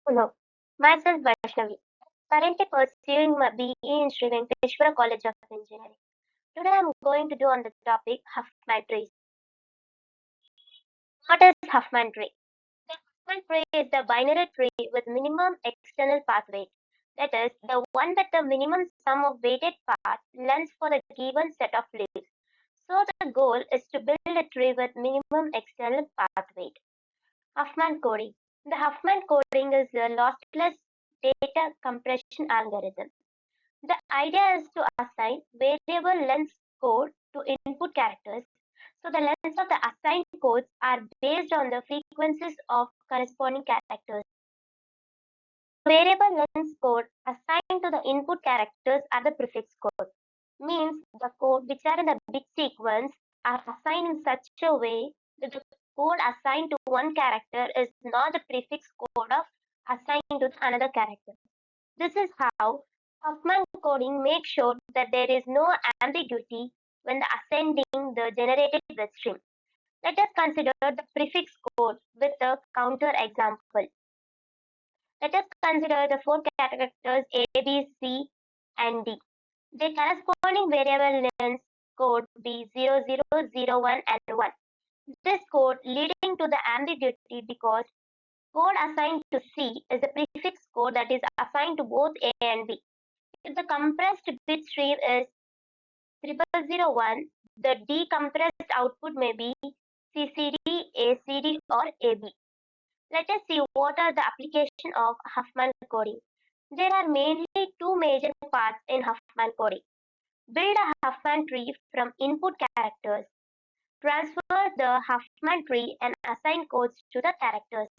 Hello, myself Vaishnavi, currently pursuing my BE in Sri Venkateshwara College of Engineering. Today I am going to do on the topic Huffman trees. What is Huffman tree? The Huffman tree is the binary tree with minimum external path weight. That is, the one with the minimum sum of weighted path lengths for the given set of leaves. So the goal is to build a tree with minimum external path weight. Huffman coding. The Huffman coding is a lossless data compression algorithm. The idea is to assign variable length code to input characters. So the lengths of the assigned codes are based on the frequencies of corresponding characters. Variable length code assigned to the input characters are the prefix code. Means the code which are in the bit sequence are assigned in such a way that the code assigned to one character is not the prefix code of assigned to another character. This is how Huffman coding makes sure that there is no ambiguity when ascending the generated bitstream. Let us consider the prefix code with a counter example. Let us consider the four characters A, B, C, and D. The corresponding variable length code be 0, 0, 0, 1, and 1. This code leading to the ambiguity because code assigned to C is a prefix code that is assigned to both A and B. If the compressed bit stream is 0001, the decompressed output may be CCD, ACD, or AB. Let us see what are the application of Huffman coding. There are mainly two major parts in Huffman coding. Build a Huffman tree from input characters. Transfer the Huffman tree and assign codes to the characters.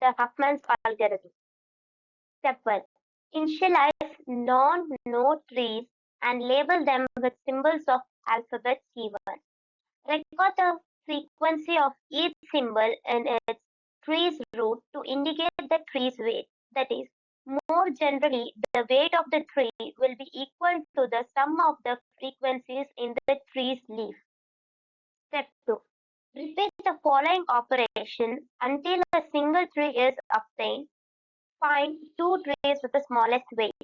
The Huffman's algorithm. Step 1. Initialize non-node trees and label them with symbols of alphabet C1. Record the frequency of each symbol in its tree's root to indicate the tree's weight. That is, more generally, the weight of the tree will be equal to the sum of the frequencies in the tree's leaf. Step 2. Repeat the following operation until a single tree is obtained. Find two trees with the smallest weight.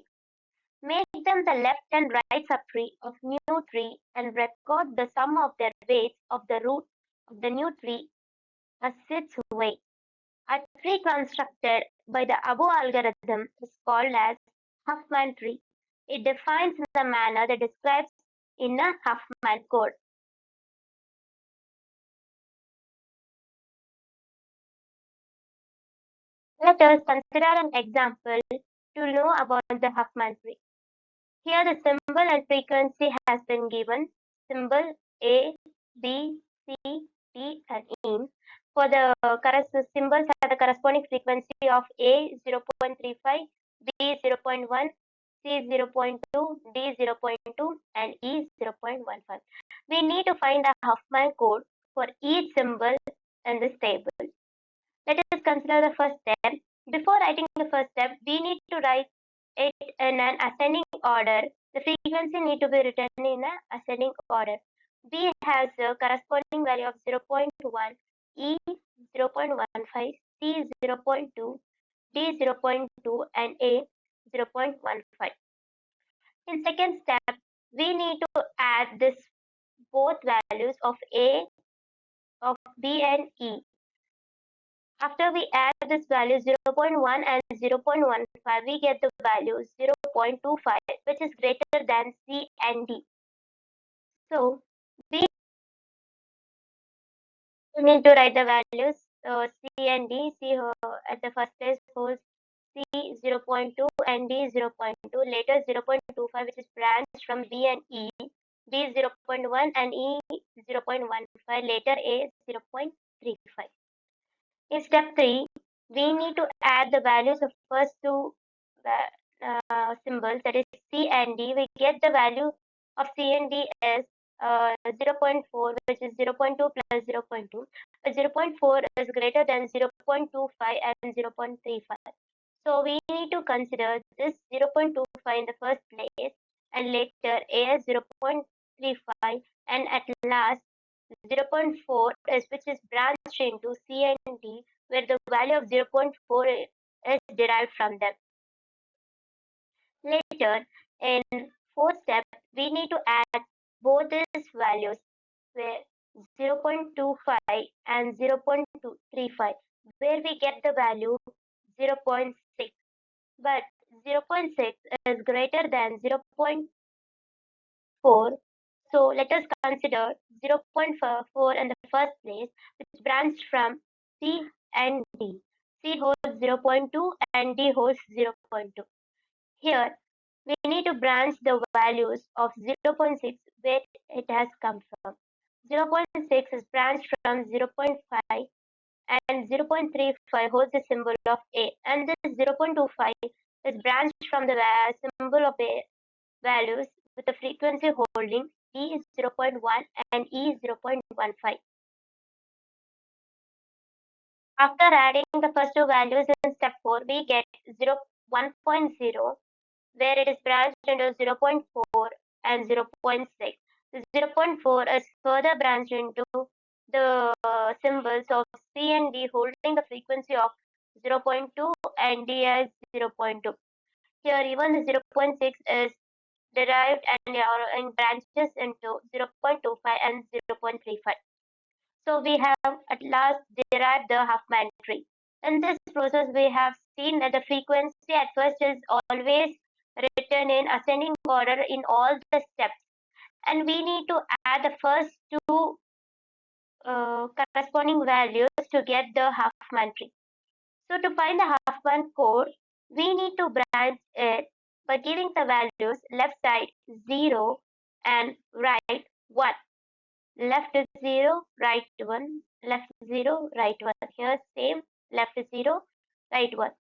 Make them the left and right subtree of new tree and record the sum of their weights of the root of the new tree as its weight. A tree constructed by the above algorithm is called as Huffman tree. It defines in the manner that describes in a Huffman code. Let us consider an example to know about the Huffman tree. Here the symbol and frequency has been given. Symbol A, B, C, D, and E. For the symbols are the corresponding frequency of A 0.35, B 0.1, C 0.2, D 0.2, and E 0.15. We need to find the Huffman code for each symbol in this table. Let us consider the first step. Before writing the first step, we need to write it in an ascending order. The frequency need to be written in an ascending order. B has a corresponding value of 0.1, E 0.15, C 0.2, D 0.2, and A 0.15. In second step, we need to add this both values of A, of B, and E. After we add this value 0.1 and 0.15, we get the value 0.25, which is greater than C and D. So we need to write the values C and D. C at the first place holds C 0.2 and D 0.2. Later 0.25, which is branched from B and E. B 0.1 and E 0.15. Later A 0.35. In step 3, we need to add the values of first two symbols, that is C and D. We get the value of C and D as 0.4, which is 0.2 plus 0.2. But 0.4 is greater than 0.25 and 0.35. So we need to consider this 0.25 in the first place and later A as 0.35 and at last 0.4 is which is branched into C and D, where the value of 0.4 is derived from them. Later, in fourth step, we need to add both these values where 0.25 and 0.235, where we get the value 0.6. But 0.6 is greater than 0.4, so let us consider 0.4 in the first place, which branched from C and D. C holds 0.2 and D holds 0.2. Here, we need to branch the values of 0.6 where it has come from. 0.6 is branched from 0.5 and 0.35 holds the symbol of A, and this 0.25 is branched from the symbol of A values with the frequency holding D is 0.1 and E is 0.15. After adding the first two values in step 4, we get 1.0 where it is branched into 0.4 and 0.6. The 0.4 is further branched into the symbols of C and D holding the frequency of 0.2 and D as 0.2. Here even the 0.6 is derived and branches into 0.25 and 0.35. So we have at last derived the Huffman tree. In this process, we have seen that the frequency at first is always written in ascending order in all the steps. And we need to add the first two corresponding values to get the Huffman tree. So to find the Huffman code, we need to branch it by giving the values left side 0 and right 1. Left is 0, right 1, left 0, right 1. Here same, left is 0, right 1.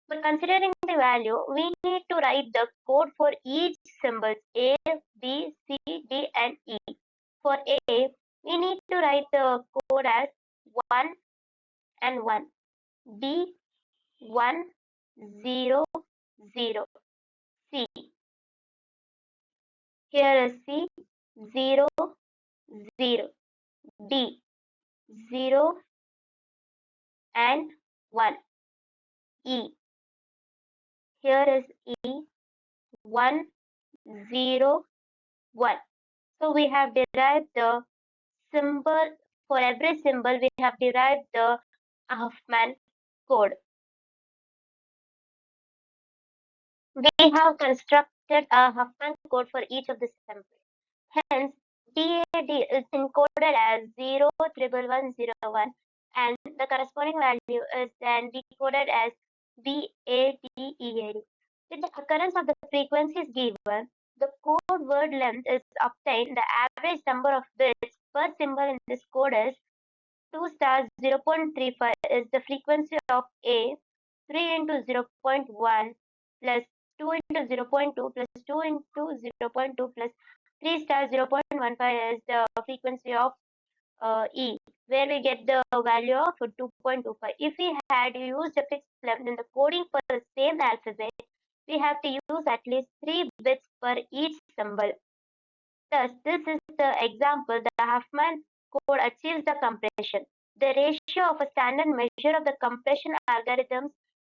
But considering the value, we need to write the code for each symbol A, B, C, D and E. For A, we need to write the code as 1 and 1. B, 1, 0, 0. C. Here is C, 0, 0. D, 0 and 1. E. Here is E, 1, 0, 1. So we have derived the symbol, for every symbol we have derived the Huffman code. We have constructed a Huffman code for each of the symbols. Hence, DAD is encoded as 01101 and the corresponding value is then decoded as BADEAD. With the occurrence of the frequencies given, the code word length is obtained. The average number of bits per symbol in this code is 2 stars 0.35 is the frequency of A, 3 into 0.1 plus 2 into 0.2 plus 2 into 0.2 plus 3 stars 0.15 is the frequency of E, where we get the value of 2.25. If we had used a fixed length in the coding for the same alphabet, we have to use at least 3 bits per each symbol. Thus, this is the example the Huffman code achieves the compression. The ratio of a standard measure of the compression algorithm's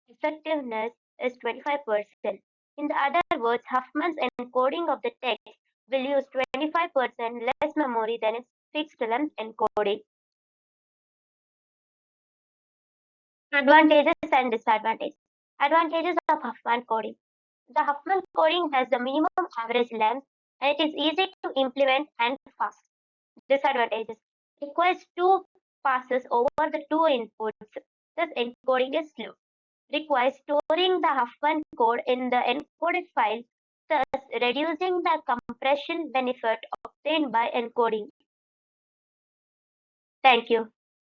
effectiveness is 25%. In other words, Huffman's encoding of the text will use 25% less memory than its fixed length encoding. Advantages and disadvantages. Advantages of Huffman coding. The Huffman coding has the minimum average length and it is easy to implement and fast. Disadvantages. Requires two passes over the two inputs. Thus encoding is slow. Requires storing the Huffman code in the encoded file, thus reducing the compression benefit obtained by encoding. Thank you.